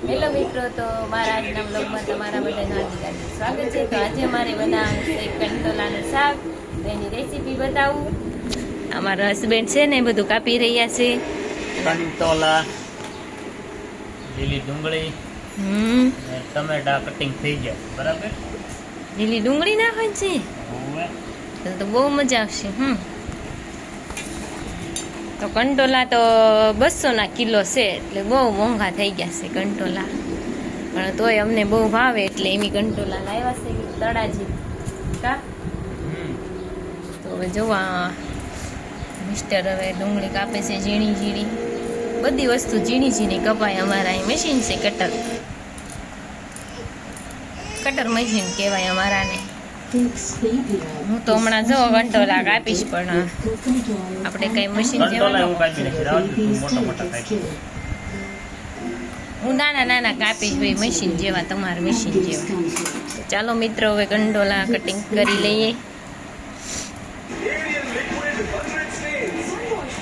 Hello મિત્રો, તો મારા આજના બ્લોગમાં તમારા બધાનું હાર્દિક હાર્દિક સ્વાગત છે. તો આજે મારે બનાવવાનું છે કંટોલાનું શાક. તો એની રેસીપી બતાવું. અમારા હસબન્ડ છે ને બધું કાપી રહ્યા છે. કંટોલા, લીલી ડુંગળી, ટમેટા કટિંગ થઈ ગયા બરાબર. લીલી ડુંગળી નાખવાની છે તો બહુ મજા આવશે. તો કંટોલા તો 200 કિલો છે, એટલે બહુ મોંઘા થઈ ગયા છે કંટોલા, પણ તોય અમને બહુ ભાવે એટલે એમી કંટોલા લાવ્યા છે તળાજી કા. તો હવે જોવા મિસ્ટર હવે ડુંગળી કાપે છે ઝીણી ઝીણી, બધી વસ્તુ ઝીણી ઝીણી કપાય. અમારા અહીં મશીન છે કટર મશીન કહેવાય અમારાને. હું તો હમણાં જો કંટોલા કાપીશ, પણ આપણે કઈ મશીન હું નાના નાના કાપીશ ભાઈ, મશીન જેવા, તમારા મશીન જેવા. ચાલો મિત્રો, હવે કંટોલા કટિંગ કરી લઈએ.